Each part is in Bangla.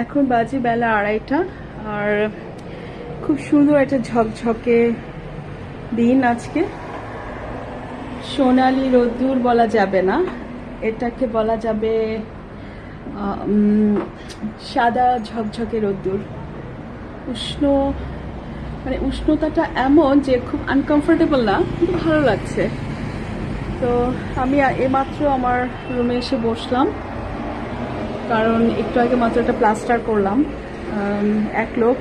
এখন বাজে বেলা 2:30 আর খুব সুন্দর একটা ঝকঝকে দিন আজকে। সোনালি রোদ্দুর বলা যাবে না, এটাকে বলা যাবে সাদা ঝকঝকে রোদ্দুর। মানে উষ্ণতাটা এমন যে খুব আনকমফোর্টেবল না, কিন্তু ভালো লাগছে। তো আমি এইমাত্র আমার রুমে এসে বসলাম, কারণ একটু আগে মাত্র একটা প্লাস্টার করলাম। এক লোক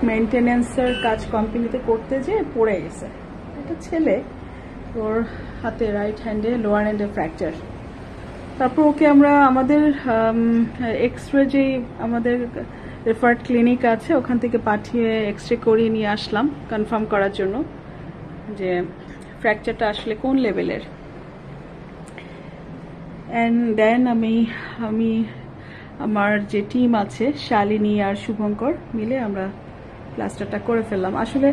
মেনটেনেন্সের কাজ কোম্পানিতে করতে যেয়ে পড়ে গেছে। একটা ছেলে, ওর হাতে রাইট হ্যান্ডে লোয়ার হ্যান্ডে ফ্র্যাকচার। তারপর ওকে আমরা আমাদের এক্সরে যেই আমাদের রেফার্ড ক্লিনিক আছে ওখান থেকে পাঠিয়ে এক্সরে করিয়ে নিয়ে আসলাম কনফার্ম করার জন্য যে ফ্র্যাকচারটা আসলে কোন লেভেলের। অ্যান্ড দেন আমি আমার যে টিম আছে শালিনী আর শুভঙ্কর মিলে আমরা প্লাস্টারটা করে ফেললাম। আসলে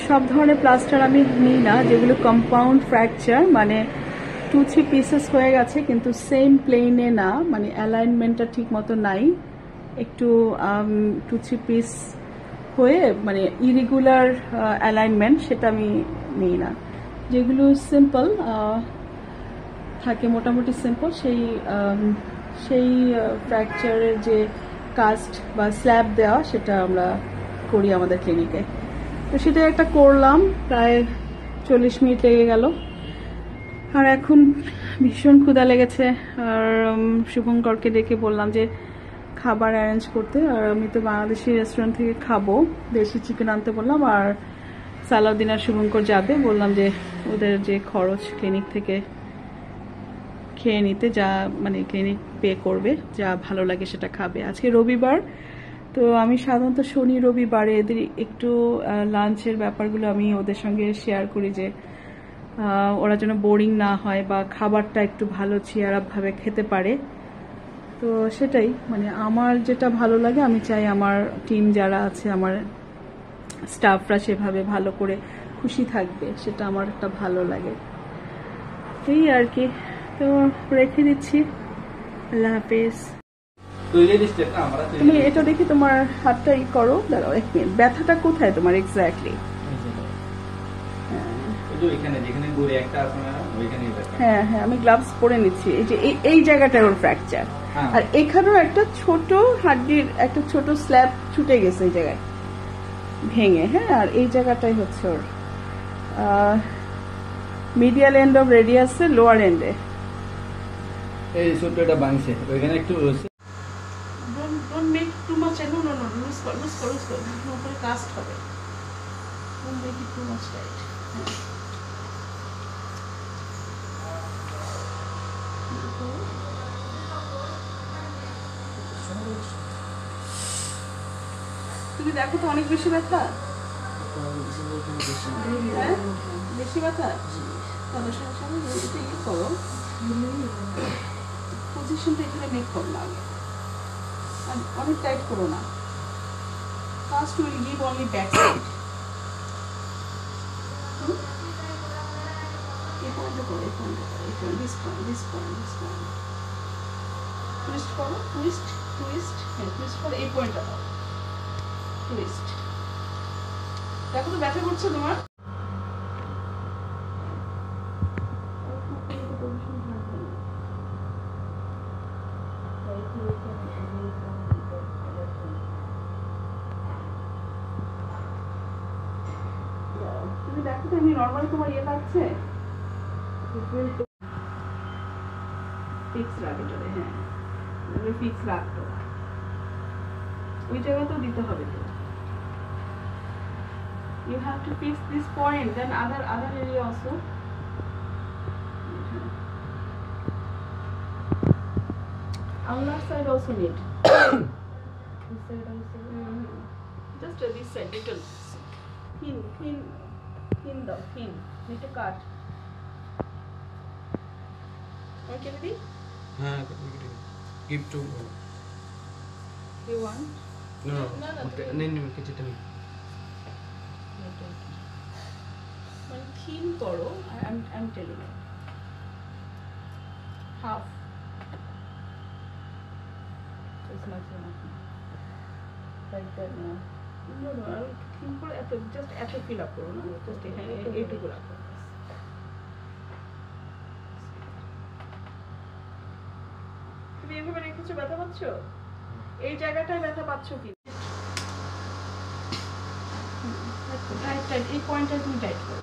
সব ধরনের প্লাস্টার আমি নিই না, যেগুলো কম্পাউন্ড ফ্র্যাকচার, মানে 2-3 পিসেস হয়ে গেছে কিন্তু সেম প্লেনে না, মানে অ্যালাইনমেন্টটা ঠিক মতো নাই, একটু 2-3 পিস হয়ে মানে ইরেগুলার অ্যালাইনমেন্ট, সেটা আমি নিই না। যেগুলো সিম্পল থাকে, মোটামুটি সিম্পল, সেই ফ্র্যাকচারের যে কাস্ট বা স্ল্যাব দেওয়া সেটা আমরা করি আমাদের ক্লিনিকে। তো সেটা একটা করলাম, প্রায় 40 মিনিট লেগে গেল। আর এখন ভীষণ ক্ষুধা লেগেছে, আর শুভঙ্করকে ডেকে বললাম যে খাবার অ্যারেঞ্জ করতে। আর আমি তো বাংলাদেশি রেস্টুরেন্ট থেকে খাবো, দেশি চিকেন আনতে বললাম। আর সালাউদ্দিন আর শুভঙ্কর যাবে, বললাম যে ওদের যে খরচ ক্লিনিক থেকে খেয়ে নিতে, যা মানে ক্লিনিক পে করবে, যা ভালো লাগে সেটা খাবে। আজকে রবিবার, তো আমি সাধারণত শনি রবিবারে এদের একটু লাঞ্চের ব্যাপারগুলো আমি ওদের সঙ্গে শেয়ার করি, যে ওরা যেন বোরিং না হয় বা খাবারটা একটু ভালো চিয়ার আপ ভাবে খেতে পারে। তো সেটাই, মানে আমার যেটা ভালো লাগে, আমি চাই আমার টিম যারা আছে, আমার স্টাফরা সেভাবে ভালো করে খুশি থাকবে, সেটা আমার একটা ভালো লাগে, এই আর কি। তো রেখে দিচ্ছি, আল্লাহ হাফেজ। তুমি এটা দেখি তোমার হাতটা ই করো, দাঁড়াও 1 মিনিট। ব্যথাটা কোথায় তোমার এক্স্যাক্টলি? হ্যাঁ হ্যাঁ, আমি গ্লাভস পরে নিচ্ছি। এই যে এই জায়গাটার ওর ফ্র্যাকচার, আর এখানেও একটা ছোট হাড্ডির একটা ছোট স্ল্যাব ছুটে গেছে এই জায়গায় ভেঙে। হ্যাঁ, আর এই জায়গাটাই হচ্ছে ওর মিডিয়াল এন্ড অফ রেডিয়াসের লোয়ার এন্ডে এই ছোটটা ভাঙছে, ওইখানে একটু don't make too much, no lose কর উপরে কাস্ট হবে, don't make it too much tight. তুমি দেখো তো অনেক বেশি ব্যথা, বেশি ব্যথা, তাহলে সঙ্গে এটা ইয়ে করো, পজিশনটা এখানে মেক করো না, আগে অনেক টাইট করো না। First will give only back side, এই পয়েন্টে করো, এই পয়েন্টে করো, এই পয়েন্ট, দিস পয়েন্ট টুইস্ট করো, টুইস্ট হ্যাঁ টুইস্ট করো, এই পয়েন্টটা দাও, টুইস্ট। দেখো তো ব্যথা করছে তোমার? তুমি দেখো তো এমনি নর্মালি তোমার ইয়ে লাগছে, ফিক্স রাখ এটারে। হ্যাঁ, ফিক্স রাখতো, ওই জায়গাতেও দিতে হবে তো। You have to fix this point, then other area also. Ulnar side also need. This side also. Just this side, little thin though, thin. Need to cut. Okay, ready? হ্যাঁ, give to You want? no नहीं কিছুটা নেই, মানে থিন করো, I'm telling you, half লাগছে নাকি লাইক দ্যাট না নো নো আর ঠিক করে এত জাস্ট এত ফিল আপ করো না জাস্ট হ্যাঁ এইটুকু রাখো তুমি এভাবে রেখেছো ব্যথা পাচ্ছ এই জায়গাটায় ব্যথা পাচ্ছ কি টাইট টাইট এই পয়েন্টটা তুমি টাইট করো